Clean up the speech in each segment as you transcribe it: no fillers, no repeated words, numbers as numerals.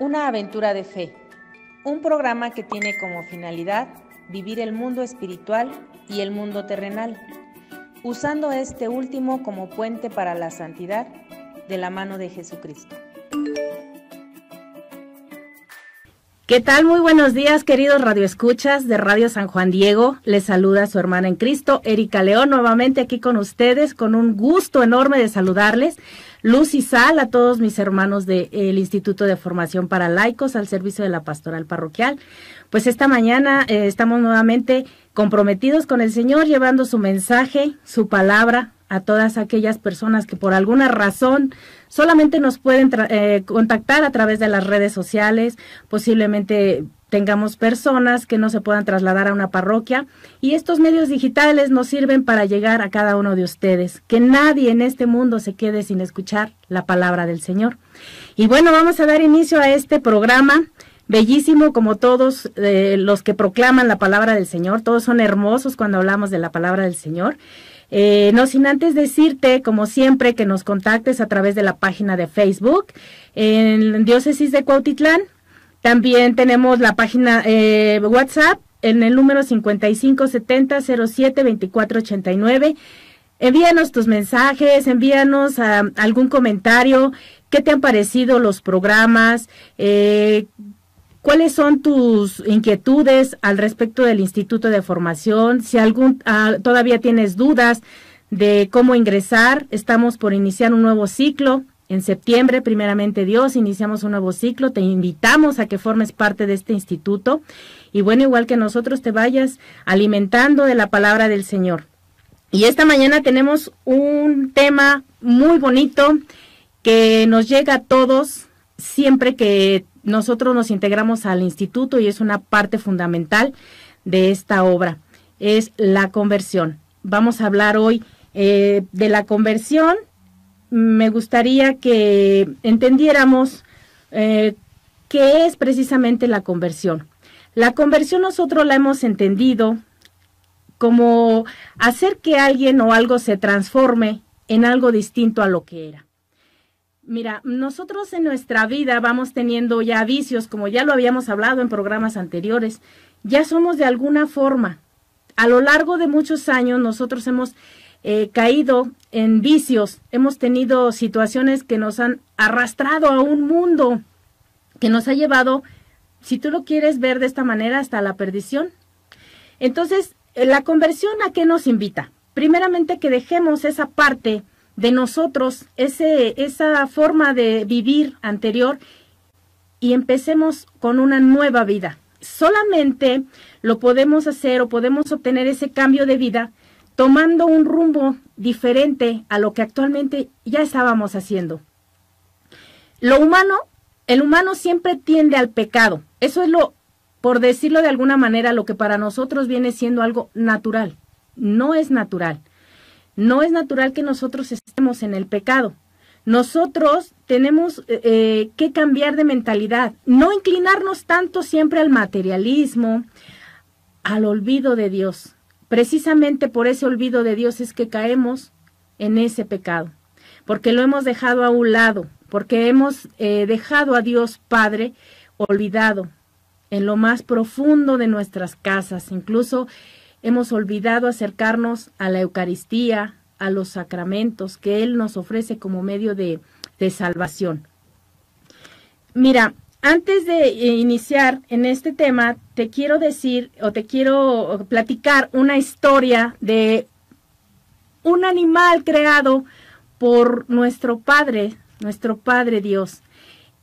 Una aventura de fe, un programa que tiene como finalidad vivir el mundo espiritual y el mundo terrenal, usando este último como puente para la santidad de la mano de Jesucristo. ¿Qué tal? Muy buenos días, queridos radioescuchas de Radio San Juan Diego. Les saluda su hermana en Cristo, Erika León, nuevamente aquí con ustedes, con un gusto enorme de saludarles. Luz y sal a todos mis hermanos del Instituto de Formación para Laicos al servicio de la Pastoral Parroquial. Pues esta mañana estamos nuevamente comprometidos con el Señor, llevando su mensaje, su palabra a todas aquellas personas que por alguna razón solamente nos pueden contactar a través de las redes sociales. Posiblemente tengamos personas que no se puedan trasladar a una parroquia, y estos medios digitales nos sirven para llegar a cada uno de ustedes. Que nadie en este mundo se quede sin escuchar la palabra del Señor. Y bueno, vamos a dar inicio a este programa bellísimo, como todos los que proclaman la palabra del Señor. Todos son hermosos cuando hablamos de la palabra del Señor. No sin antes decirte, como siempre, que nos contactes a través de la página de Facebook en Diócesis de Cuautitlán. También tenemos la página WhatsApp en el número 5570072489. Envíanos tus mensajes, envíanos algún comentario. ¿Qué te han parecido los programas? ¿Cuáles son tus inquietudes al respecto del Instituto de Formación? Si todavía tienes dudas de cómo ingresar, estamos por iniciar un nuevo ciclo. En septiembre, primeramente Dios, iniciamos un nuevo ciclo. Te invitamos a que formes parte de este instituto. Y bueno, igual que nosotros, te vayas alimentando de la palabra del Señor. Y esta mañana tenemos un tema muy bonito que nos llega a todos siempre que nosotros nos integramos al instituto, y es una parte fundamental de esta obra. Es la conversión. Vamos a hablar hoy de la conversión. Me gustaría que entendiéramos qué es precisamente la conversión. La conversión nosotros la hemos entendido como hacer que alguien o algo se transforme en algo distinto a lo que era. Mira, nosotros en nuestra vida vamos teniendo ya vicios, como ya lo habíamos hablado en programas anteriores. Ya somos de alguna forma. A lo largo de muchos años nosotros hemos caído en vicios, hemos tenido situaciones que nos han arrastrado a un mundo que nos ha llevado, si tú lo quieres ver de esta manera, hasta la perdición. Entonces, la conversión, ¿a qué nos invita? Primeramente, que dejemos esa parte de nosotros, esa forma de vivir anterior, y empecemos con una nueva vida. Solamente lo podemos hacer, o podemos obtener ese cambio de vida tomando un rumbo diferente a lo que actualmente ya estábamos haciendo. El humano siempre tiende al pecado. Eso es por decirlo de alguna manera, lo que para nosotros viene siendo algo natural. No es natural. No es natural que nosotros estemos en el pecado. Nosotros tenemos que cambiar de mentalidad, no inclinarnos tanto siempre al materialismo, al olvido de Dios. Precisamente por ese olvido de Dios es que caemos en ese pecado, porque lo hemos dejado a un lado, porque hemos dejado a Dios Padre olvidado en lo más profundo de nuestras casas. Incluso hemos olvidado acercarnos a la Eucaristía, a los sacramentos que Él nos ofrece como medio de salvación. Mira, antes de iniciar en este tema, te quiero decir, o te quiero platicar una historia de un animal creado por nuestro Padre Dios.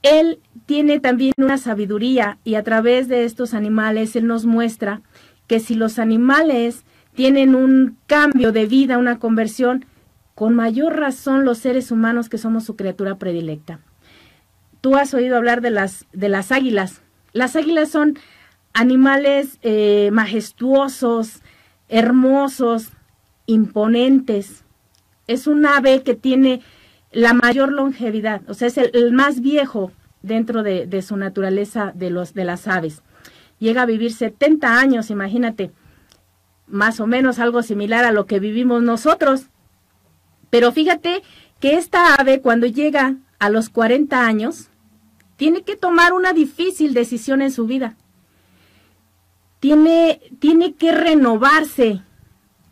Él tiene también una sabiduría, y a través de estos animales Él nos muestra que si los animales tienen un cambio de vida, una conversión, con mayor razón los seres humanos, que somos su criatura predilecta. Tú has oído hablar de las águilas. Las águilas son animales majestuosos, hermosos, imponentes. Es un ave que tiene la mayor longevidad, o sea, es el más viejo dentro de su naturaleza de las aves. Llega a vivir 70 años, imagínate, más o menos algo similar a lo que vivimos nosotros. Pero fíjate que esta ave, cuando llega a los 40 años, tiene que tomar una difícil decisión en su vida. Tiene que renovarse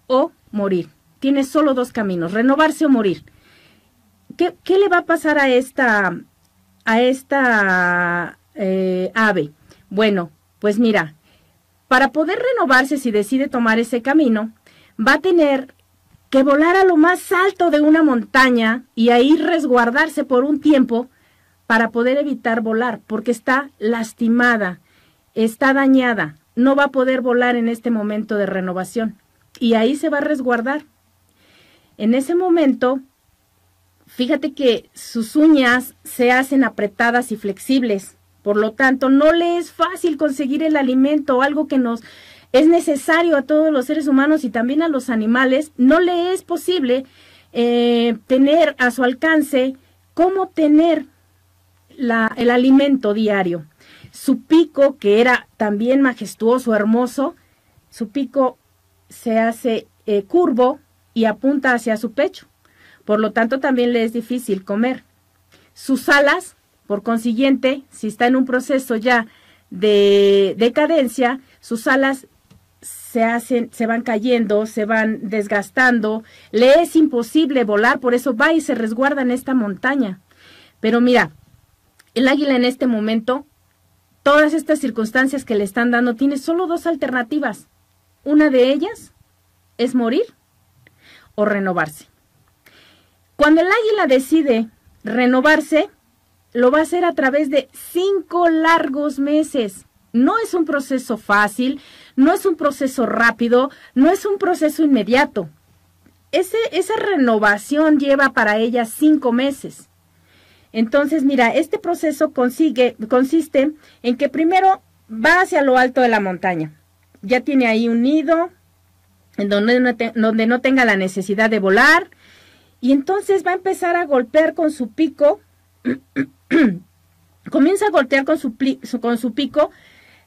o morir. Tiene solo dos caminos, renovarse o morir. ¿Qué le va a pasar a esta ave? Bueno, pues mira, para poder renovarse, si decide tomar ese camino, va a tener que volar a lo más alto de una montaña y ahí resguardarse por un tiempo para poder evitar volar, porque está lastimada, está dañada, no va a poder volar en este momento de renovación y ahí se va a resguardar. En ese momento, fíjate que sus uñas se hacen apretadas y flexibles, por lo tanto no le es fácil conseguir el alimento, algo que nos es necesario a todos los seres humanos y también a los animales. No le es posible tener a su alcance cómo obtener el alimento diario. Su pico, que era también majestuoso, hermoso, su pico se hace curvo y apunta hacia su pecho. Por lo tanto, también le es difícil comer. Sus alas, por consiguiente, si está en un proceso ya de decadencia, sus alas se van cayendo, se van desgastando, le es imposible volar, por eso va y se resguarda en esta montaña. Pero mira, el águila en este momento, todas estas circunstancias que le están dando, tiene solo dos alternativas. Una de ellas es morir o renovarse. Cuando el águila decide renovarse, lo va a hacer a través de 5 largos meses. No es un proceso fácil, no es un proceso rápido, no es un proceso inmediato. Esa renovación lleva para ella 5 meses. Entonces, mira, este proceso consiste en que primero va hacia lo alto de la montaña. Ya tiene ahí un nido en donde no tenga la necesidad de volar. Y entonces va a empezar a golpear con su pico. Comienza a golpear con su pico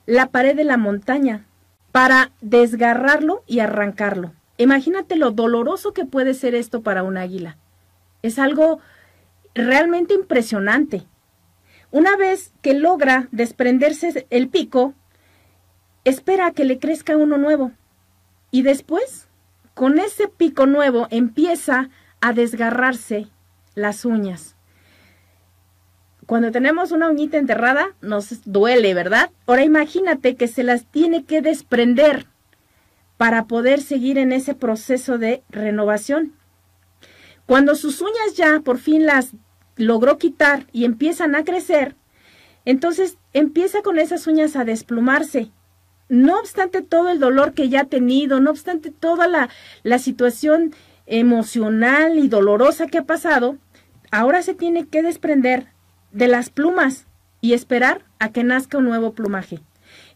la pared de la montaña para desgarrarlo y arrancarlo. Imagínate lo doloroso que puede ser esto para un águila. Es algo realmente impresionante. Una vez que logra desprenderse el pico, espera a que le crezca uno nuevo. Y después, con ese pico nuevo, empieza a desgarrarse las uñas. Cuando tenemos una uñita enterrada, nos duele, ¿verdad? Ahora imagínate que se las tiene que desprender para poder seguir en ese proceso de renovación. Cuando sus uñas ya por fin las logró quitar y empiezan a crecer, entonces empieza con esas uñas a desplumarse. No obstante todo el dolor que ya ha tenido, no obstante toda la situación emocional y dolorosa que ha pasado, ahora se tiene que desprender de las plumas y esperar a que nazca un nuevo plumaje.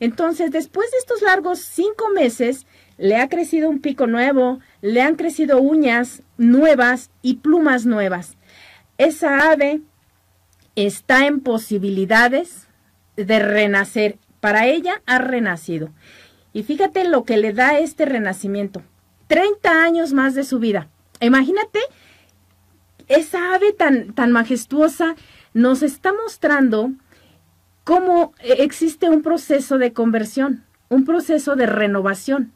Entonces, después de estos largos 5 meses, le ha crecido un pico nuevo, le han crecido uñas nuevas y plumas nuevas. Esa ave está en posibilidades de renacer. Para ella ha renacido. Y fíjate lo que le da este renacimiento. 30 años más de su vida. Imagínate, esa ave tan majestuosa nos está mostrando cómo existe un proceso de conversión, un proceso de renovación.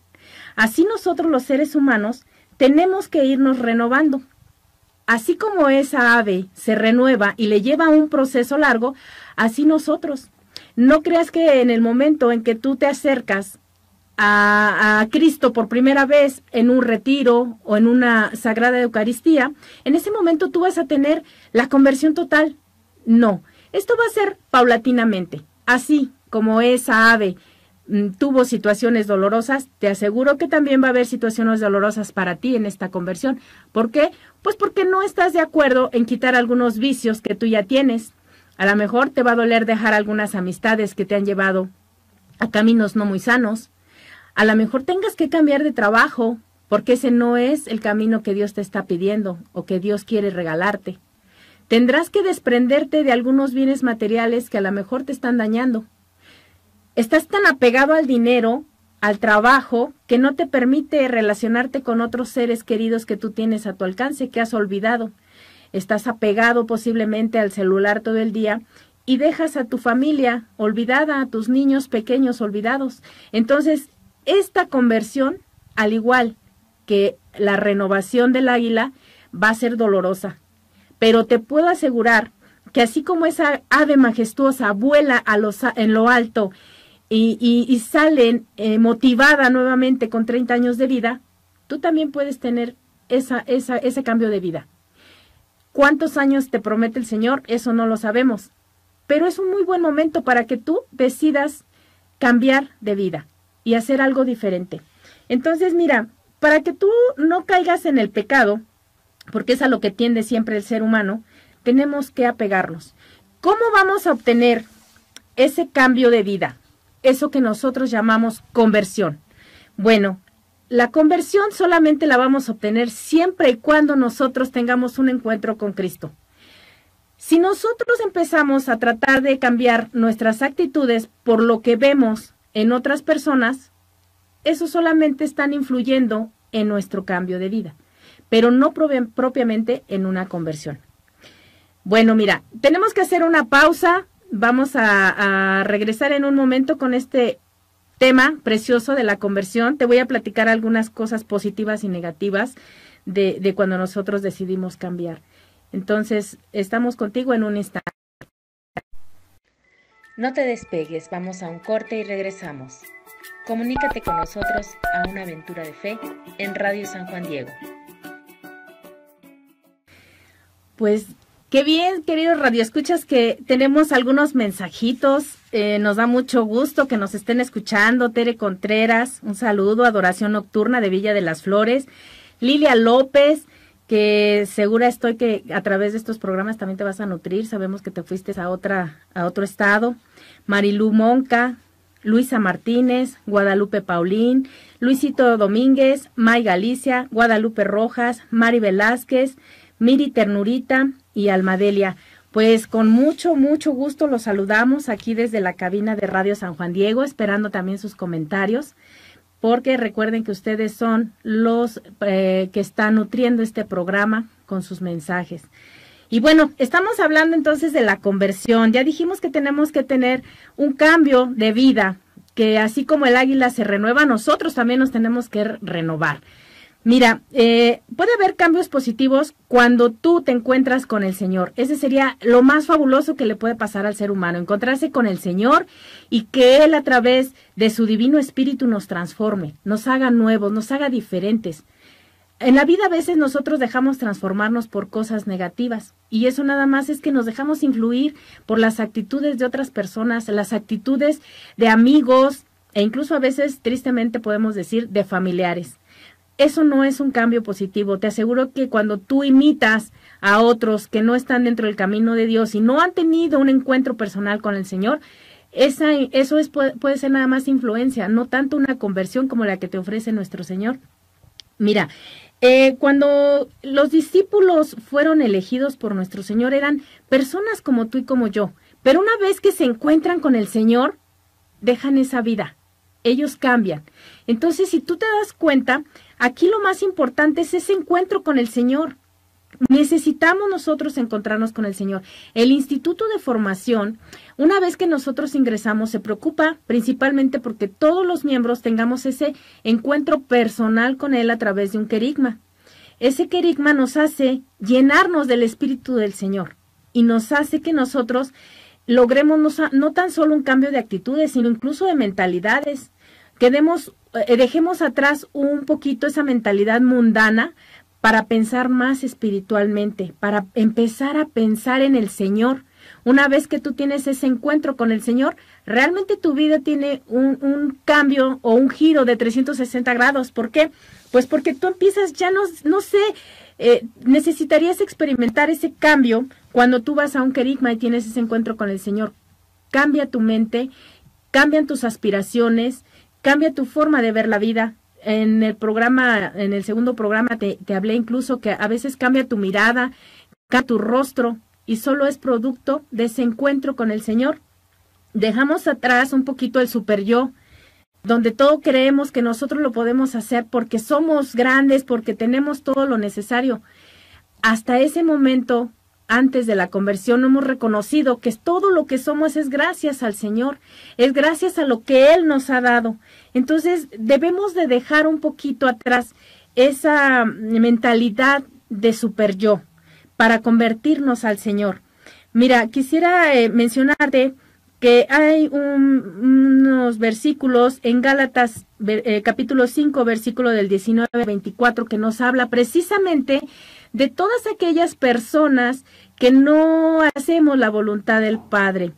Así nosotros los seres humanos tenemos que irnos renovando. Así como esa ave se renueva y le lleva un proceso largo, así nosotros. No creas que en el momento en que tú te acercas a Cristo por primera vez en un retiro o en una sagrada Eucaristía, en ese momento tú vas a tener la conversión total. No, esto va a ser paulatinamente. Así como esa ave tuvo situaciones dolorosas, te aseguro que también va a haber situaciones dolorosas para ti en esta conversión. ¿Por qué? Pues porque no estás de acuerdo en quitar algunos vicios que tú ya tienes. A lo mejor te va a doler dejar algunas amistades que te han llevado a caminos no muy sanos. A lo mejor tengas que cambiar de trabajo porque ese no es el camino que Dios te está pidiendo o que Dios quiere regalarte. Tendrás que desprenderte de algunos bienes materiales que a lo mejor te están dañando. Estás tan apegado al dinero, al trabajo, que no te permite relacionarte con otros seres queridos que tú tienes a tu alcance, que has olvidado. Estás apegado posiblemente al celular todo el día y dejas a tu familia olvidada, a tus niños pequeños olvidados. Entonces, esta conversión, al igual que la renovación del águila, va a ser dolorosa. Pero te puedo asegurar que así como esa ave majestuosa vuela en lo alto y sale motivada nuevamente con 30 años de vida, tú también puedes tener ese cambio de vida. ¿Cuántos años te promete el Señor? Eso no lo sabemos. Pero es un muy buen momento para que tú decidas cambiar de vida y hacer algo diferente. Entonces, mira, para que tú no caigas en el pecado, porque es a lo que tiende siempre el ser humano, tenemos que apegarnos. ¿Cómo vamos a obtener ese cambio de vida? Eso que nosotros llamamos conversión. Bueno, la conversión solamente la vamos a obtener siempre y cuando nosotros tengamos un encuentro con Cristo. Si nosotros empezamos a tratar de cambiar nuestras actitudes por lo que vemos en otras personas, eso solamente están influyendo en nuestro cambio de vida, pero no propiamente en una conversión. Bueno, mira, tenemos que hacer una pausa. Vamos a regresar en un momento con este tema precioso de la conversión. Te voy a platicar algunas cosas positivas y negativas de cuando nosotros decidimos cambiar. Entonces, estamos contigo en un instante. No te despegues, vamos a un corte y regresamos. Comunícate con nosotros a una aventura de fe en Radio San Juan Diego. Pues qué bien, queridos radioescuchas, que tenemos algunos mensajitos. Nos da mucho gusto que nos estén escuchando. Tere Contreras, un saludo. Adoración Nocturna de Villa de las Flores. Lilia López, que segura estoy que a través de estos programas también te vas a nutrir. Sabemos que te fuiste a otro estado. Marilú Monca, Luisa Martínez, Guadalupe Paulín, Luisito Domínguez, May Galicia, Guadalupe Rojas, Mari Velázquez, Miri Ternurita y Almadelia. Pues con mucho gusto los saludamos aquí desde la cabina de Radio San Juan Diego, esperando también sus comentarios, porque recuerden que ustedes son los que están nutriendo este programa con sus mensajes. Y bueno, estamos hablando entonces de la conversión. Ya dijimos que tenemos que tener un cambio de vida, que así como el águila se renueva, nosotros también nos tenemos que renovar. Mira, puede haber cambios positivos cuando tú te encuentras con el Señor. Ese sería lo más fabuloso que le puede pasar al ser humano, encontrarse con el Señor y que Él a través de su divino espíritu nos transforme, nos haga nuevos, nos haga diferentes. En la vida a veces nosotros dejamos transformarnos por cosas negativas y eso nada más es que nos dejamos influir por las actitudes de otras personas, las actitudes de amigos e incluso a veces tristemente podemos decir de familiares. Eso no es un cambio positivo. Te aseguro que cuando tú imitas a otros que no están dentro del camino de Dios y no han tenido un encuentro personal con el Señor, puede ser nada más influencia, no tanto una conversión como la que te ofrece nuestro Señor. Mira, cuando los discípulos fueron elegidos por nuestro Señor eran personas como tú y como yo, pero una vez que se encuentran con el Señor, dejan esa vida, ellos cambian. Entonces, si tú te das cuenta, aquí lo más importante es ese encuentro con el Señor. Necesitamos nosotros encontrarnos con el Señor. El Instituto de Formación, una vez que nosotros ingresamos, se preocupa principalmente porque todos los miembros tengamos ese encuentro personal con Él a través de un querigma. Ese querigma nos hace llenarnos del Espíritu del Señor y nos hace que nosotros logremos no tan solo un cambio de actitudes, sino incluso de mentalidades. Dejemos atrás un poquito esa mentalidad mundana para pensar más espiritualmente, para empezar a pensar en el Señor. Una vez que tú tienes ese encuentro con el Señor, realmente tu vida tiene un cambio o un giro de 360 grados. ¿Por qué? Pues porque tú empiezas, necesitarías experimentar ese cambio cuando tú vas a un querigma y tienes ese encuentro con el Señor. Cambia tu mente, cambian tus aspiraciones, cambia tu forma de ver la vida. En el segundo programa te hablé incluso que a veces cambia tu mirada, cambia tu rostro y solo es producto de ese encuentro con el Señor. Dejamos atrás un poquito el super yo, donde todo creemos que nosotros lo podemos hacer porque somos grandes, porque tenemos todo lo necesario. Hasta ese momento antes de la conversión no hemos reconocido que todo lo que somos es gracias al Señor, es gracias a lo que Él nos ha dado. Entonces debemos de dejar un poquito atrás esa mentalidad de super yo para convertirnos al Señor. Mira, quisiera mencionarte que hay unos versículos en Gálatas capítulo 5, versículo del 19 al 24, que nos habla precisamente de todas aquellas personas que no hacemos la voluntad del Padre.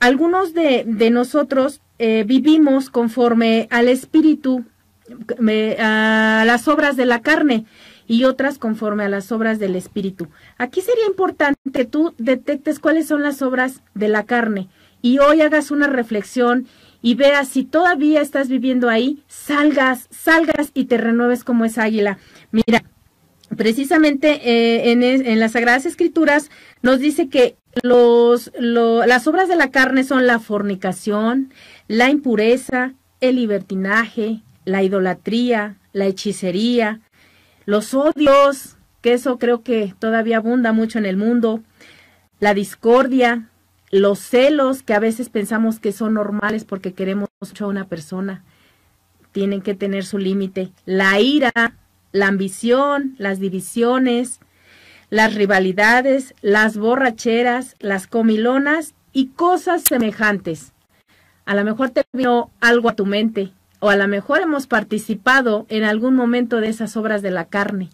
Algunos de nosotros vivimos conforme al Espíritu, a las obras de la carne, y otras conforme a las obras del Espíritu. Aquí sería importante que tú detectes cuáles son las obras de la carne y hoy hagas una reflexión y veas si todavía estás viviendo ahí, salgas y te renueves como esa águila. Mira, precisamente en las Sagradas Escrituras nos dice que las obras de la carne son la fornicación, la impureza, el libertinaje, la idolatría, la hechicería, los odios, que eso creo que todavía abunda mucho en el mundo, la discordia, los celos, que a veces pensamos que son normales porque queremos mucho a una persona, tienen que tener su límite, la ira, la ambición, las divisiones, las rivalidades, las borracheras, las comilonas y cosas semejantes. A lo mejor te vino algo a tu mente, o a lo mejor hemos participado en algún momento de esas obras de la carne.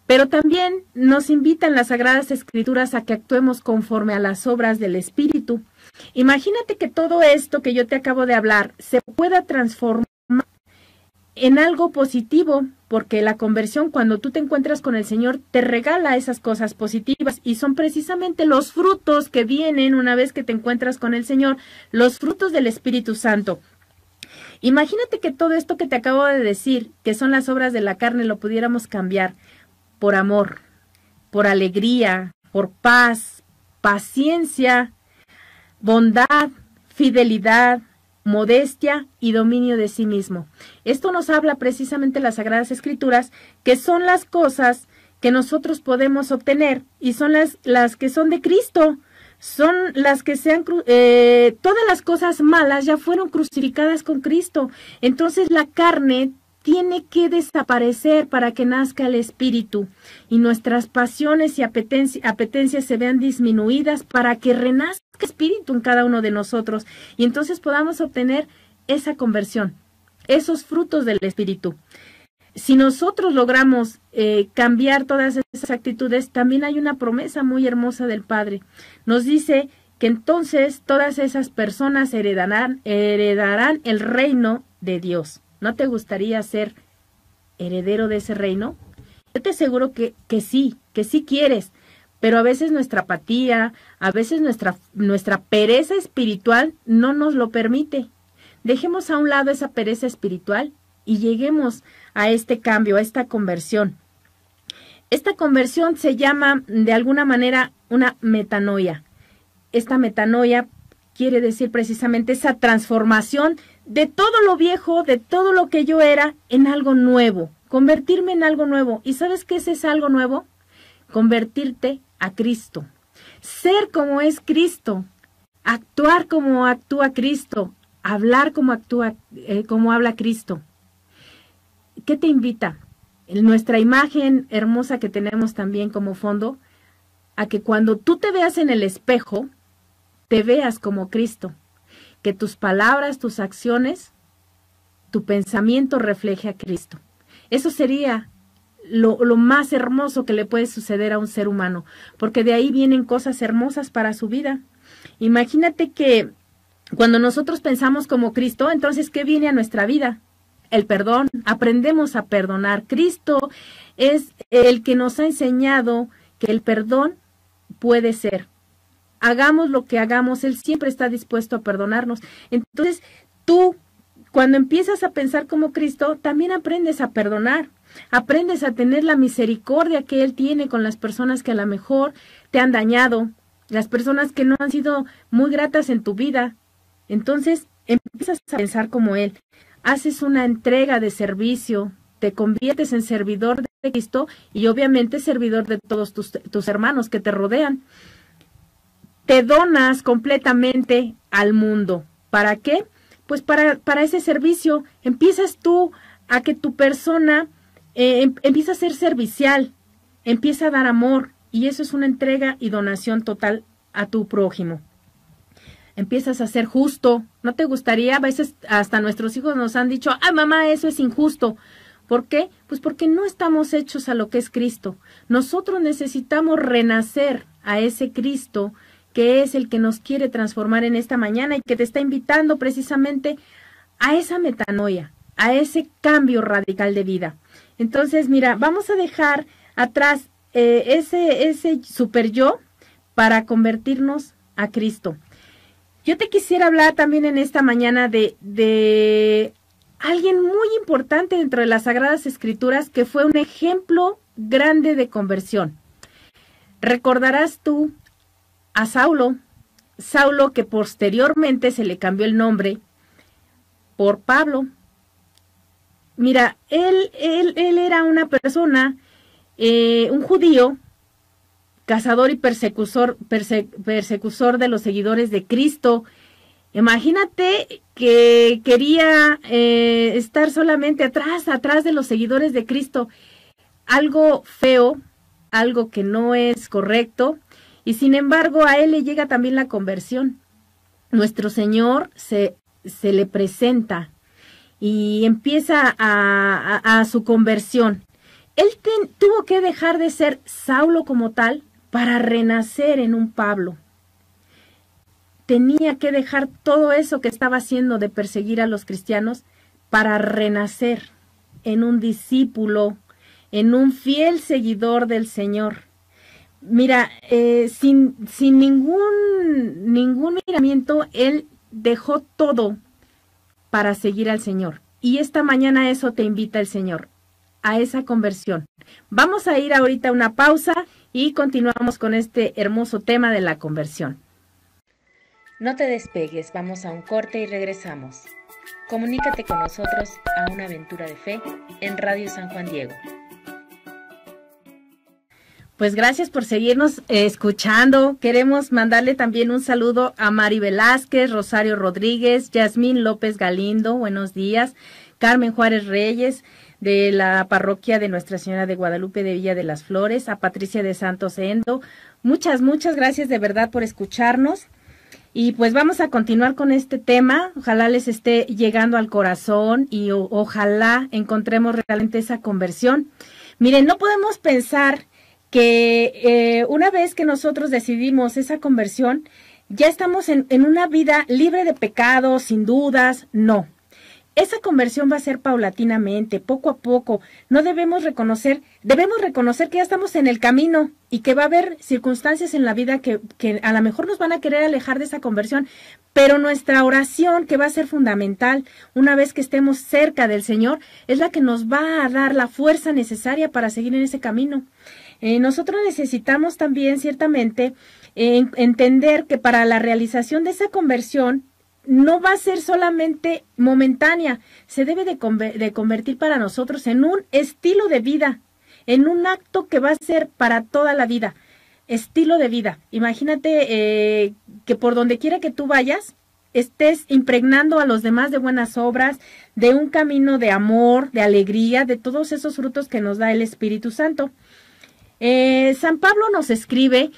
Pero también nos invitan las Sagradas Escrituras a que actuemos conforme a las obras del Espíritu. Imagínate que todo esto que yo te acabo de hablar se pueda transformar en algo positivo, porque la conversión, cuando tú te encuentras con el Señor, te regala esas cosas positivas y son precisamente los frutos que vienen una vez que te encuentras con el Señor, los frutos del Espíritu Santo. Imagínate que todo esto que te acabo de decir, que son las obras de la carne, lo pudiéramos cambiar por amor, por alegría, por paz, paciencia, bondad, fidelidad, modestia y dominio de sí mismo. Esto nos habla precisamente las Sagradas Escrituras, que son las cosas que nosotros podemos obtener y son las que son de Cristo. Son las que todas las cosas malas ya fueron crucificadas con Cristo. Entonces la carne tiene que desaparecer para que nazca el Espíritu y nuestras pasiones y apetencias se vean disminuidas para que renazca el Espíritu en cada uno de nosotros y entonces podamos obtener esa conversión, esos frutos del Espíritu. Si nosotros logramos cambiar todas esas actitudes, también hay una promesa muy hermosa del Padre. Nos dice que entonces todas esas personas heredarán el reino de Dios. ¿No te gustaría ser heredero de ese reino? Yo te aseguro que sí quieres, pero a veces nuestra apatía, a veces nuestra pereza espiritual no nos lo permite. Dejemos a un lado esa pereza espiritual y lleguemos a este cambio, a esta conversión. Esta conversión se llama de alguna manera una metanoia. Esta metanoia quiere decir precisamente esa transformación de todo lo viejo, de todo lo que yo era, en algo nuevo, convertirme en algo nuevo. ¿Y sabes qué es ese algo nuevo? Convertirte a Cristo, ser como es Cristo, actuar como actúa Cristo, hablar como habla Cristo. ¿Qué te invita? Nuestra imagen hermosa que tenemos también como fondo, a que cuando tú te veas en el espejo, te veas como Cristo, que tus palabras, tus acciones, tu pensamiento refleje a Cristo. Eso sería lo más hermoso que le puede suceder a un ser humano, porque de ahí vienen cosas hermosas para su vida. Imagínate que cuando nosotros pensamos como Cristo, entonces, ¿qué viene a nuestra vida? El perdón, aprendemos a perdonar. Cristo es el que nos ha enseñado que el perdón puede ser. Hagamos lo que hagamos, Él siempre está dispuesto a perdonarnos. Entonces, tú, cuando empiezas a pensar como Cristo, también aprendes a perdonar. Aprendes a tener la misericordia que Él tiene con las personas que a lo mejor te han dañado, las personas que no han sido muy gratas en tu vida. Entonces, empiezas a pensar como Él. Haces una entrega de servicio, te conviertes en servidor de Cristo y obviamente servidor de todos tus hermanos que te rodean. Te donas completamente al mundo. ¿Para qué? Pues para ese servicio. Empiezas tú a que tu persona empieza a ser servicial, empieza a dar amor, y eso es una entrega y donación total a tu prójimo. Empiezas a ser justo. ¿No te gustaría? A veces hasta nuestros hijos nos han dicho, ¡ay, mamá, eso es injusto! ¿Por qué? Pues porque no estamos hechos a lo que es Cristo. Nosotros necesitamos renacer a ese Cristo que es el que nos quiere transformar en esta mañana y que te está invitando precisamente a esa metanoia, a ese cambio radical de vida. Entonces, mira, vamos a dejar atrás ese super yo para convertirnos a Cristo. Yo te quisiera hablar también en esta mañana de alguien muy importante dentro de las Sagradas Escrituras que fue un ejemplo grande de conversión. Recordarás tú a Saulo que posteriormente se le cambió el nombre por Pablo. Mira, él era una persona, un judío, cazador y persecutor de los seguidores de Cristo. Imagínate que quería estar solamente atrás de los seguidores de Cristo. Algo feo, algo que no es correcto. Y sin embargo, a él le llega también la conversión. Nuestro Señor se le presenta y empieza a su conversión. Él tuvo que dejar de ser Saulo como tal para renacer en un Pablo. Tenía que dejar todo eso que estaba haciendo de perseguir a los cristianos para renacer en un discípulo, en un fiel seguidor del Señor. Mira, sin ningún miramiento, él dejó todo para seguir al Señor. Y esta mañana eso te invita el Señor, a esa conversión. Vamos a ir ahorita a una pausa y continuamos con este hermoso tema de la conversión. No te despegues, vamos a un corte y regresamos. Comunícate con nosotros a una aventura de fe en Radio San Juan Diego. Pues gracias por seguirnos escuchando. Queremos mandarle también un saludo a Mari Velázquez, Rosario Rodríguez, Yasmín López Galindo, buenos días, Carmen Juárez Reyes, de la parroquia de Nuestra Señora de Guadalupe de Villa de las Flores, a Patricia de Santos Endo. Muchas gracias de verdad por escucharnos. Y pues vamos a continuar con este tema. Ojalá les esté llegando al corazón y ojalá encontremos realmente esa conversión. Miren, no podemos pensar que una vez que nosotros decidimos esa conversión, ya estamos en una vida libre de pecados, sin dudas. No. Esa conversión va a ser paulatinamente, poco a poco. Debemos reconocer que ya estamos en el camino y que va a haber circunstancias en la vida que a lo mejor nos van a querer alejar de esa conversión, pero nuestra oración, que va a ser fundamental una vez que estemos cerca del Señor, es la que nos va a dar la fuerza necesaria para seguir en ese camino. Nosotros necesitamos también, ciertamente, entender que para la realización de esa conversión no va a ser solamente momentánea, se debe de convertir para nosotros en un estilo de vida, en un acto que va a ser para toda la vida, estilo de vida. Imagínate que por donde quiera que tú vayas, estés impregnando a los demás de buenas obras, de un camino de amor, de alegría, de todos esos frutos que nos da el Espíritu Santo. San Pablo nos escribe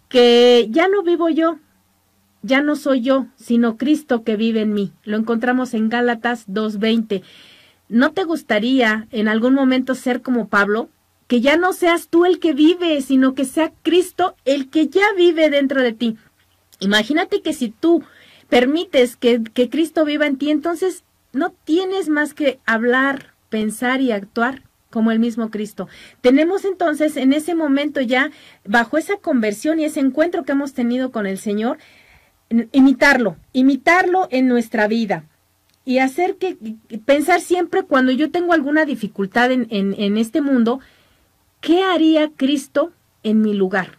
que ya no vivo yo, ya no soy yo, sino Cristo que vive en mí. Lo encontramos en Gálatas 2:20. ¿No te gustaría en algún momento ser como Pablo? Que ya no seas tú el que vive, sino que sea Cristo el que ya vive dentro de ti. Imagínate que si tú permites que Cristo viva en ti, entonces no tienes más que hablar, pensar y actuar como el mismo Cristo. Tenemos entonces en ese momento ya, bajo esa conversión y ese encuentro que hemos tenido con el Señor, imitarlo en nuestra vida y hacer pensar siempre cuando yo tengo alguna dificultad en este mundo, ¿qué haría Cristo en mi lugar?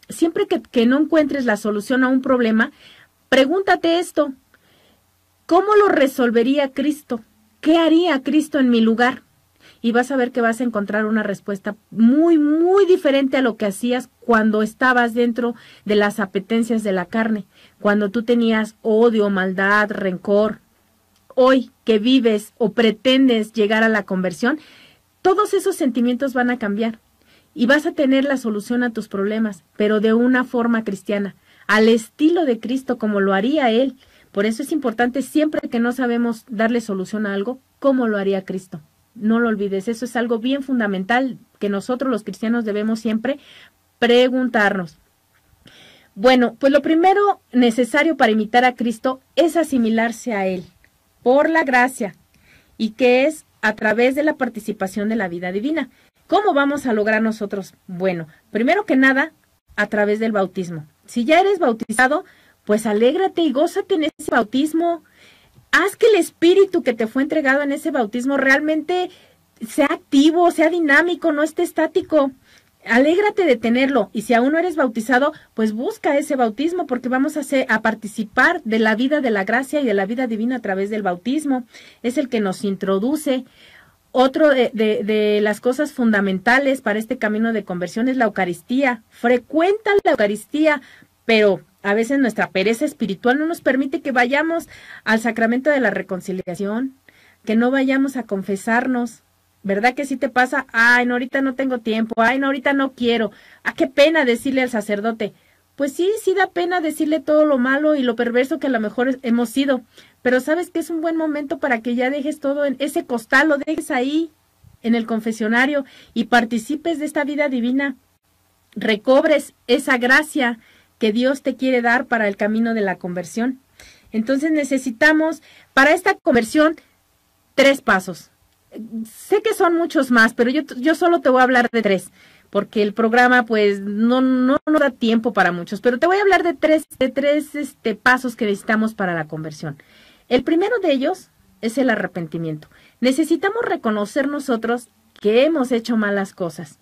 Siempre que no encuentres la solución a un problema, pregúntate esto: ¿cómo lo resolvería Cristo? ¿Qué haría Cristo en mi lugar? y vas a ver que vas a encontrar una respuesta muy, muy diferente a lo que hacías cuando estabas dentro de las apetencias de la carne, cuando tú tenías odio, maldad, rencor. Hoy que vives o pretendes llegar a la conversión, todos esos sentimientos van a cambiar y vas a tener la solución a tus problemas, pero de una forma cristiana, al estilo de Cristo, como lo haría Él. Por eso es importante siempre que no sabemos darle solución a algo, ¿cómo lo haría Cristo? No lo olvides, eso es algo bien fundamental que nosotros los cristianos debemos siempre preguntarnos. Bueno, pues lo primero necesario para imitar a Cristo es asimilarse a Él por la gracia y que es a través de la participación de la vida divina. ¿Cómo vamos a lograr nosotros? Bueno, primero que nada, a través del bautismo. Si ya eres bautizado, pues alégrate y gózate en ese bautismo. Haz que el espíritu que te fue entregado en ese bautismo realmente sea activo, sea dinámico, no esté estático. Alégrate de tenerlo. Y si aún no eres bautizado, pues busca ese bautismo porque vamos a participar de la vida de la gracia y de la vida divina a través del bautismo. Es el que nos introduce. Otro de las cosas fundamentales para este camino de conversión es la Eucaristía. Frecuenta la Eucaristía, pero a veces nuestra pereza espiritual no nos permite que vayamos al sacramento de la reconciliación, que no vayamos a confesarnos. ¿Verdad que sí te pasa? Ay, no, ahorita no tengo tiempo. Ay, no, ahorita no quiero. Ah, qué pena decirle al sacerdote. Pues sí, sí da pena decirle todo lo malo y lo perverso que a lo mejor hemos sido. Pero sabes que es un buen momento para que ya dejes todo en ese costal, lo dejes ahí en el confesionario y participes de esta vida divina. Recobres esa gracia que Dios te quiere dar para el camino de la conversión. Entonces necesitamos para esta conversión 3 pasos. Sé que son muchos más, pero yo solo te voy a hablar de 3, porque el programa pues no da tiempo para muchos, pero te voy a hablar de tres pasos que necesitamos para la conversión. El primero de ellos es el arrepentimiento. Necesitamos reconocer nosotros que hemos hecho malas cosas,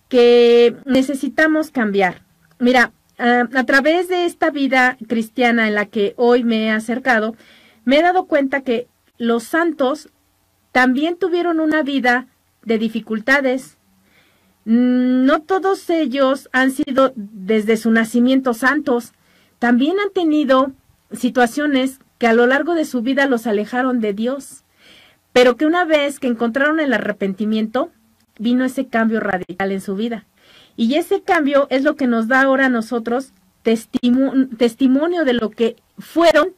que necesitamos cambiar. Mira, a través de esta vida cristiana en la que hoy me he acercado, me he dado cuenta que los santos también tuvieron una vida de dificultades. No todos ellos han sido desde su nacimiento santos. También han tenido situaciones que a lo largo de su vida los alejaron de Dios, pero que una vez que encontraron el arrepentimiento, vino ese cambio radical en su vida. Y ese cambio es lo que nos da ahora a nosotros testimonio de lo que fueron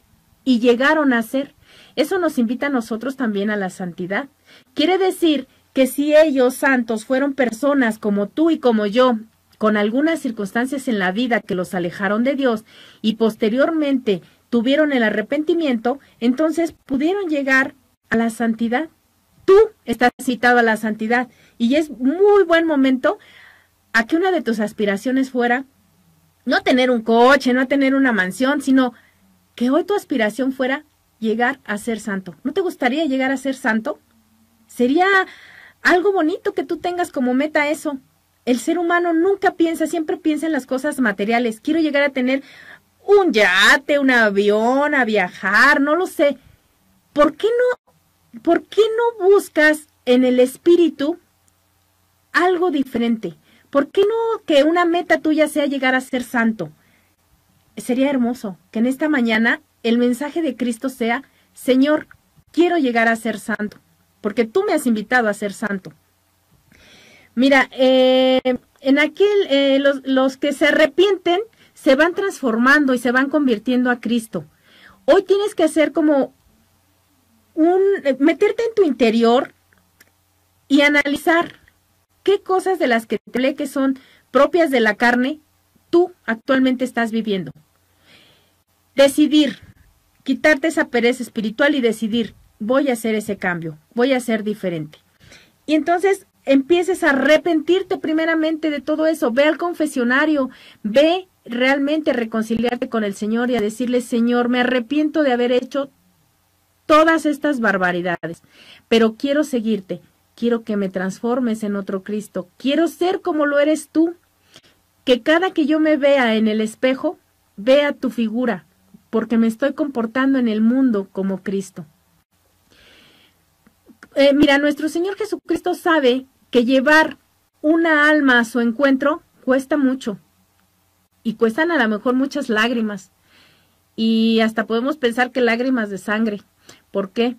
y llegaron a ser. Eso nos invita a nosotros también a la santidad. Quiere decir que si ellos, santos, fueron personas como tú y como yo, con algunas circunstancias en la vida que los alejaron de Dios y posteriormente tuvieron el arrepentimiento, entonces pudieron llegar a la santidad. Tú estás citado a la santidad y es muy buen momento a que una de tus aspiraciones fuera no tener un coche, no tener una mansión, sino que hoy tu aspiración fuera llegar a ser santo. ¿No te gustaría llegar a ser santo? Sería algo bonito que tú tengas como meta eso. El ser humano nunca piensa, siempre piensa en las cosas materiales. Quiero llegar a tener un yate, un avión, a viajar, no lo sé. ¿Por qué no buscas en el espíritu algo diferente? ¿Por qué no que una meta tuya sea llegar a ser santo? Sería hermoso que en esta mañana el mensaje de Cristo sea: Señor, quiero llegar a ser santo, porque tú me has invitado a ser santo. Mira, los que se arrepienten se van transformando y se van convirtiendo a Cristo. Hoy tienes que hacer como meterte en tu interior y analizar qué cosas de las que te hablé que son propias de la carne, tú actualmente estás viviendo. Decidir, quitarte esa pereza espiritual y decidir, voy a hacer ese cambio, voy a ser diferente. Y entonces empieces a arrepentirte primeramente de todo eso. Ve al confesionario, ve realmente a reconciliarte con el Señor y a decirle: Señor, me arrepiento de haber hecho todas estas barbaridades, pero quiero seguirte, quiero que me transformes en otro Cristo, quiero ser como lo eres tú, que cada que yo me vea en el espejo, vea tu figura, porque me estoy comportando en el mundo como Cristo. Mira, nuestro Señor Jesucristo sabe que llevar una alma a su encuentro cuesta mucho y cuestan a lo mejor muchas lágrimas y hasta podemos pensar que lágrimas de sangre. ¿Por qué?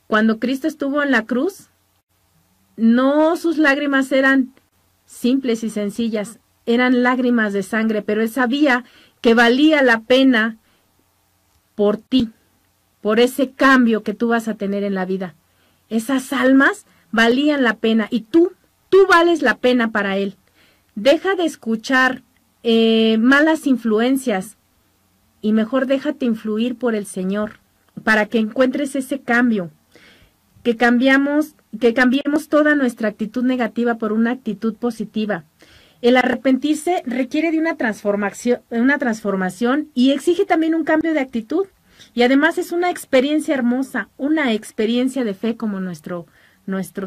Cuando Cristo estuvo en la cruz, no sus lágrimas eran simples y sencillas, eran lágrimas de sangre, pero Él sabía que valía la pena por ti, por ese cambio que tú vas a tener en la vida. Esas almas valían la pena y tú vales la pena para Él. Deja de escuchar malas influencias y mejor déjate influir por el Señor para que encuentres ese cambio, que cambiemos toda nuestra actitud negativa por una actitud positiva. El arrepentirse requiere de una transformación y exige también un cambio de actitud. Y además es una experiencia hermosa, una experiencia de fe como nuestro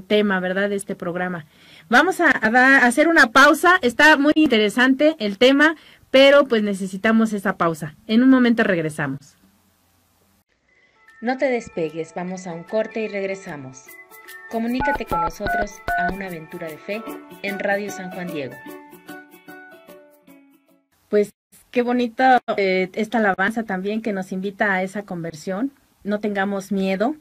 tema, ¿verdad?, de este programa. Vamos a hacer una pausa. Está muy interesante el tema, pero pues necesitamos esa pausa. En un momento regresamos. No te despegues, vamos a un corte y regresamos. Comunícate con nosotros a una aventura de fe en Radio San Juan Diego. Pues qué bonita esta alabanza también que nos invita a esa conversión. No tengamos miedo.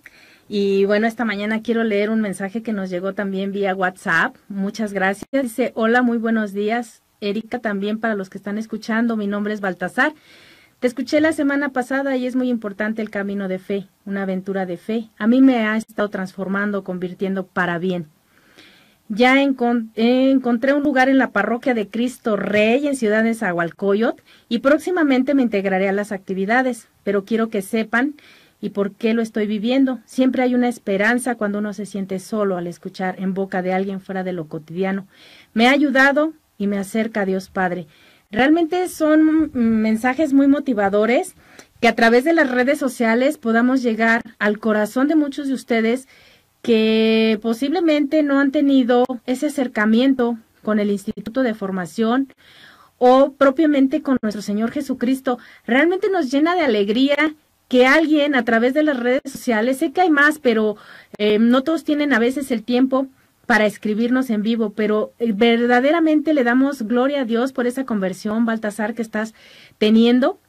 Y bueno, esta mañana quiero leer un mensaje que nos llegó también vía WhatsApp. Muchas gracias. Dice, hola, muy buenos días. Erika, también para los que están escuchando, mi nombre es Baltasar. Te escuché la semana pasada y es muy importante el camino de fe, una aventura de fe. A mí me ha estado transformando, convirtiendo para bien. Ya encontré un lugar en la parroquia de Cristo Rey en Ciudad de Nezahualcóyotl y próximamente me integraré a las actividades, pero quiero que sepan y por qué lo estoy viviendo. Siempre hay una esperanza cuando uno se siente solo al escuchar en boca de alguien fuera de lo cotidiano. Me ha ayudado y me acerca a Dios Padre. Realmente son mensajes muy motivadores que a través de las redes sociales podamos llegar al corazón de muchos de ustedes que posiblemente no han tenido ese acercamiento con el Instituto de Formación o propiamente con nuestro Señor Jesucristo. Realmente nos llena de alegría que alguien a través de las redes sociales, sé que hay más, pero no todos tienen a veces el tiempo para escribirnos en vivo, pero verdaderamente le damos gloria a Dios por esa conversión, Baltasar, que estás teniendo.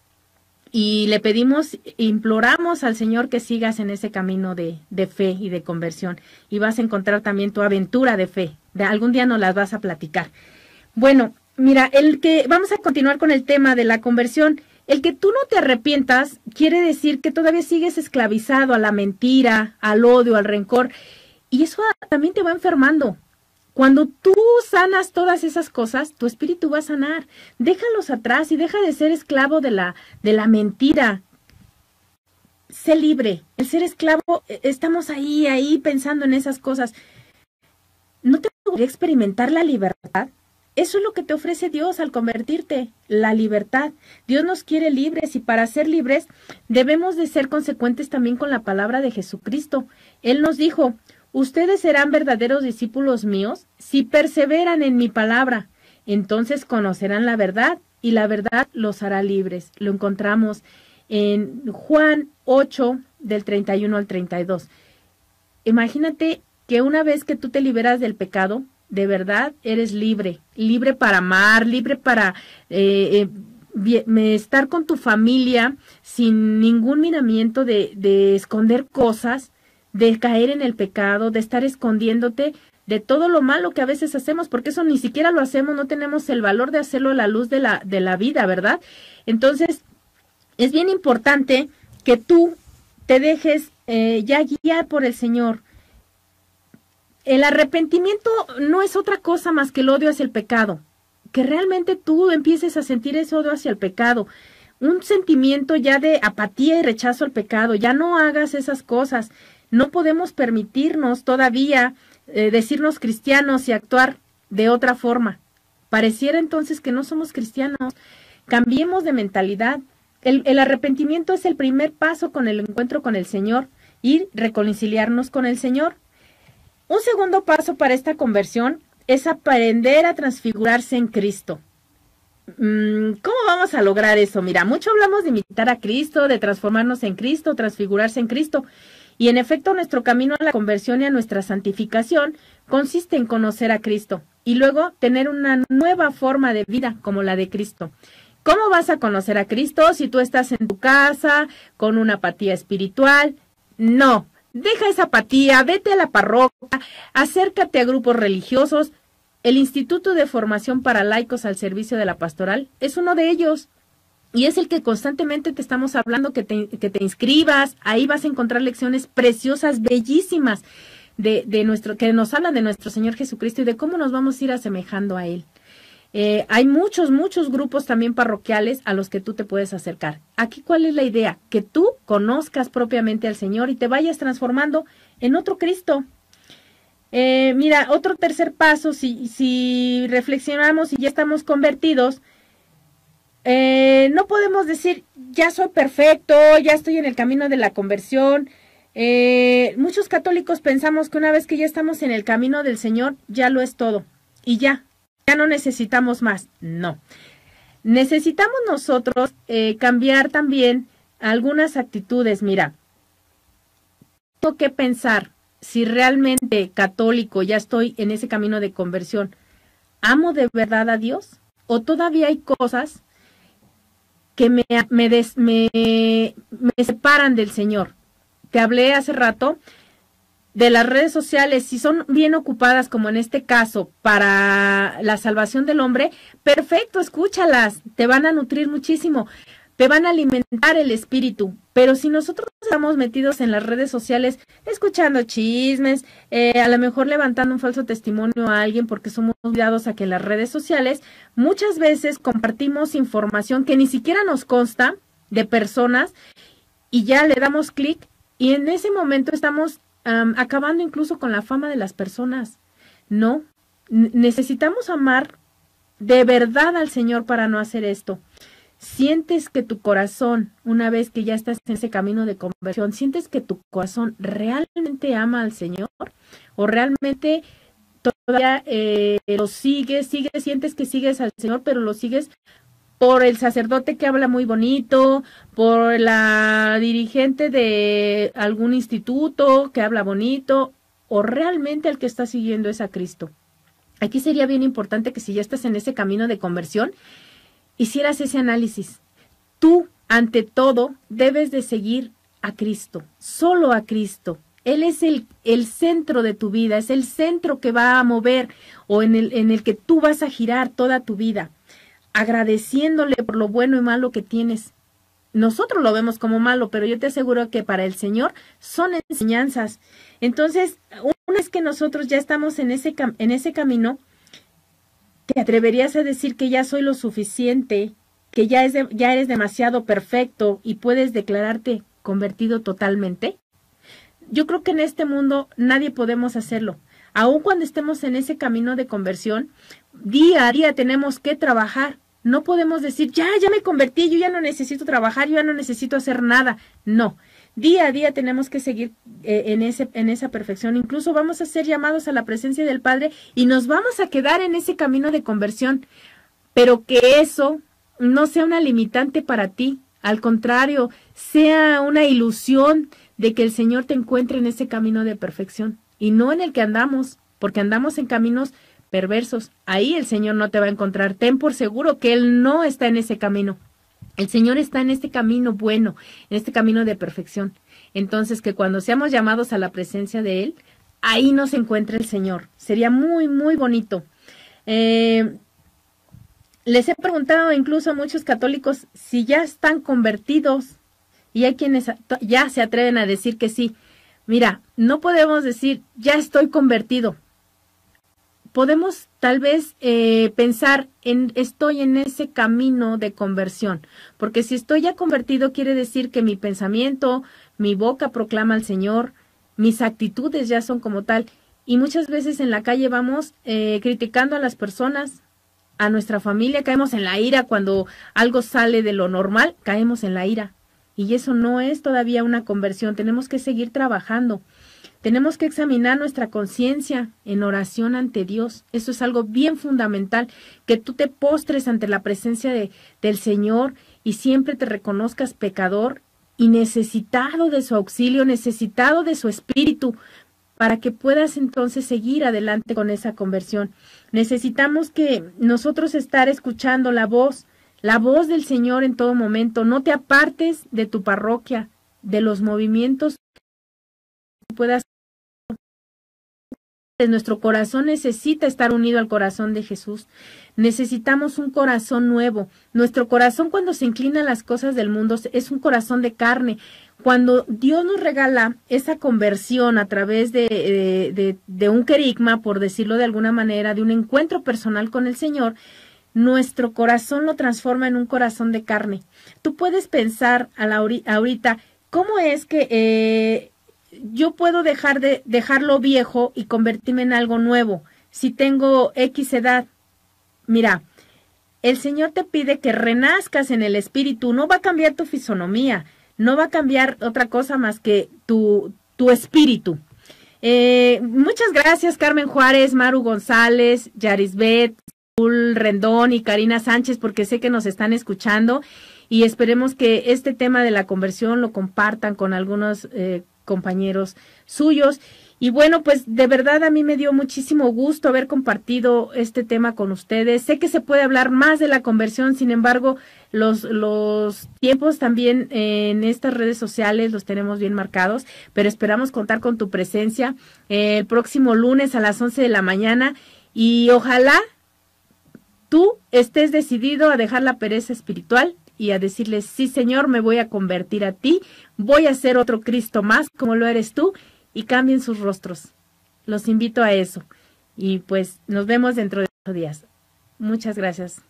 Y le pedimos, imploramos al Señor que sigas en ese camino de fe y de conversión. Y vas a encontrar también tu aventura de fe. Algún día nos las vas a platicar. Bueno, mira, vamos a continuar con el tema de la conversión. El que tú no te arrepientas quiere decir que todavía sigues esclavizado a la mentira, al odio, al rencor. Y eso también te va enfermando. Cuando tú sanas todas esas cosas, tu espíritu va a sanar. Déjalos atrás y deja de ser esclavo de la mentira. Sé libre. El ser esclavo, estamos ahí pensando en esas cosas. ¿No te gustaría experimentar la libertad? Eso es lo que te ofrece Dios al convertirte, la libertad. Dios nos quiere libres y para ser libres debemos de ser consecuentes también con la palabra de Jesucristo. Él nos dijo, ustedes serán verdaderos discípulos míos si perseveran en mi palabra. Entonces conocerán la verdad y la verdad los hará libres. Lo encontramos en Juan 8, del 31 al 32. Imagínate que una vez que tú te liberas del pecado, de verdad eres libre, libre para amar, libre para estar con tu familia sin ningún miramiento de esconder cosas, de caer en el pecado, de estar escondiéndote de todo lo malo que a veces hacemos, porque eso ni siquiera lo hacemos, no tenemos el valor de hacerlo a la luz de la vida, ¿verdad? Entonces, es bien importante que tú te dejes ya guiar por el Señor. El arrepentimiento no es otra cosa más que el odio hacia el pecado, que realmente tú empieces a sentir ese odio hacia el pecado, un sentimiento ya de apatía y rechazo al pecado, ya no hagas esas cosas. No podemos permitirnos todavía decirnos cristianos y actuar de otra forma. Pareciera entonces que no somos cristianos. Cambiemos de mentalidad. El arrepentimiento es el primer paso con el encuentro con el Señor y reconciliarnos con el Señor. Un segundo paso para esta conversión es aprender a transfigurarse en Cristo. ¿Cómo vamos a lograr eso? Mira, mucho hablamos de imitar a Cristo, de transformarnos en Cristo, transfigurarse en Cristo. Y en efecto, nuestro camino a la conversión y a nuestra santificación consiste en conocer a Cristo y luego tener una nueva forma de vida como la de Cristo. ¿Cómo vas a conocer a Cristo si tú estás en tu casa con una apatía espiritual? No, deja esa apatía, vete a la parroquia, acércate a grupos religiosos. El Instituto de Formación para Laicos al Servicio de la Pastoral es uno de ellos. Y es el que constantemente te estamos hablando que te inscribas. Ahí vas a encontrar lecciones preciosas, bellísimas, que nos hablan de nuestro Señor Jesucristo y de cómo nos vamos a ir asemejando a Él. Hay muchos grupos también parroquiales a los que tú te puedes acercar. Aquí, ¿cuál es la idea? Que tú conozcas propiamente al Señor y te vayas transformando en otro Cristo. Mira, otro tercer paso, si reflexionamos y ya estamos convertidos, no podemos decir, ya soy perfecto, ya estoy en el camino de la conversión. Muchos católicos pensamos que una vez que ya estamos en el camino del Señor, ya lo es todo. Y ya no necesitamos más. No. Necesitamos nosotros cambiar también algunas actitudes. Mira, tengo que pensar si realmente católico ya estoy en ese camino de conversión. ¿Amo de verdad a Dios? ¿O todavía hay cosas que me separan del Señor? Te hablé hace rato de las redes sociales. Si son bien ocupadas, como en este caso, para la salvación del hombre, perfecto, escúchalas, te van a nutrir muchísimo, te van a alimentar el espíritu. Pero si nosotros estamos metidos en las redes sociales, escuchando chismes, a lo mejor levantando un falso testimonio a alguien porque somos cuidados a que en las redes sociales muchas veces compartimos información que ni siquiera nos consta de personas y ya le damos clic y en ese momento estamos acabando incluso con la fama de las personas. No, necesitamos amar de verdad al Señor para no hacer esto. ¿Sientes que tu corazón, una vez que ya estás en ese camino de conversión, sientes que tu corazón realmente ama al Señor? ¿O realmente todavía lo sigues, sientes que sigues al Señor, pero lo sigues por el sacerdote que habla muy bonito, por la dirigente de algún instituto que habla bonito, o realmente el que está siguiendo es a Cristo? Aquí sería bien importante que si ya estás en ese camino de conversión, hicieras ese análisis. Tú, ante todo, debes de seguir a Cristo, solo a Cristo. Él es el centro de tu vida, es el centro que va a mover o en el que tú vas a girar toda tu vida, agradeciéndole por lo bueno y malo que tienes. Nosotros lo vemos como malo, pero yo te aseguro que para el Señor son enseñanzas. Entonces, una vez que nosotros ya estamos en ese camino, ¿te atreverías a decir que ya soy lo suficiente, que ya eres demasiado perfecto y puedes declararte convertido totalmente? Yo creo que en este mundo nadie podemos hacerlo. Aun cuando estemos en ese camino de conversión, día a día tenemos que trabajar. No podemos decir, ya me convertí, yo ya no necesito trabajar, yo ya no necesito hacer nada. No, día a día tenemos que seguir en esa perfección. Incluso vamos a ser llamados a la presencia del Padre y nos vamos a quedar en ese camino de conversión. Pero que eso no sea una limitante para ti. Al contrario, sea una ilusión de que el Señor te encuentre en ese camino de perfección y no en el que andamos, porque andamos en caminos perversos. Ahí el Señor no te va a encontrar. Ten por seguro que Él no está en ese camino. El Señor está en este camino bueno, en este camino de perfección. Entonces, que cuando seamos llamados a la presencia de Él, ahí nos encuentra el Señor. Sería muy, muy bonito. Les he preguntado incluso a muchos católicos si ya están convertidos y hay quienes ya se atreven a decir que sí. Mira, no podemos decir, ya estoy convertido. Podemos tal vez pensar en estoy en ese camino de conversión, porque si estoy ya convertido quiere decir que mi pensamiento, mi boca proclama al Señor, mis actitudes ya son como tal, y muchas veces en la calle vamos criticando a las personas, a nuestra familia, caemos en la ira cuando algo sale de lo normal, caemos en la ira, y eso no es todavía una conversión. Tenemos que seguir trabajando. Tenemos que examinar nuestra conciencia en oración ante Dios. Eso es algo bien fundamental, que tú te postres ante la presencia del Señor y siempre te reconozcas pecador y necesitado de su auxilio, necesitado de su espíritu, para que puedas entonces seguir adelante con esa conversión. Necesitamos que nosotros estar escuchando la voz del Señor en todo momento. No te apartes de tu parroquia, de los movimientos que puedas. Nuestro corazón necesita estar unido al corazón de Jesús. Necesitamos un corazón nuevo. Nuestro corazón, cuando se inclina a las cosas del mundo, es un corazón de carne. Cuando Dios nos regala esa conversión a través de un querigma, por decirlo de alguna manera, de un encuentro personal con el Señor, nuestro corazón lo transforma en un corazón de carne. Tú puedes pensar ahorita, ¿cómo es que yo puedo dejarlo viejo y convertirme en algo nuevo si tengo X edad? Mira, el Señor te pide que renazcas en el espíritu. No va a cambiar tu fisonomía, no va a cambiar otra cosa más que tu espíritu. Muchas gracias, Carmen Juárez, Maru González, Yarisbet, Saúl Rendón y Karina Sánchez, porque sé que nos están escuchando y esperemos que este tema de la conversión lo compartan con algunos compañeros suyos. Y bueno, pues de verdad a mí me dio muchísimo gusto haber compartido este tema con ustedes. Sé que se puede hablar más de la conversión, sin embargo, los tiempos también en estas redes sociales los tenemos bien marcados, pero esperamos contar con tu presencia el próximo lunes a las 11 de la mañana y ojalá tú estés decidido a dejar la pereza espiritual y a decirle, sí, Señor, me voy a convertir a ti, voy a ser otro Cristo más como lo eres tú, y cambien sus rostros. Los invito a eso. Y pues nos vemos dentro de 8 días. Muchas gracias.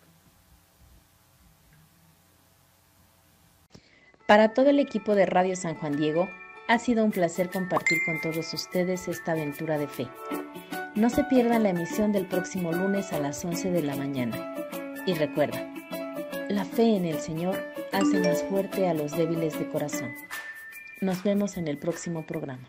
Para todo el equipo de Radio San Juan Diego, ha sido un placer compartir con todos ustedes esta aventura de fe. No se pierdan la emisión del próximo lunes a las 11 de la mañana. Y recuerda, la fe en el Señor hace más fuerte a los débiles de corazón. Nos vemos en el próximo programa.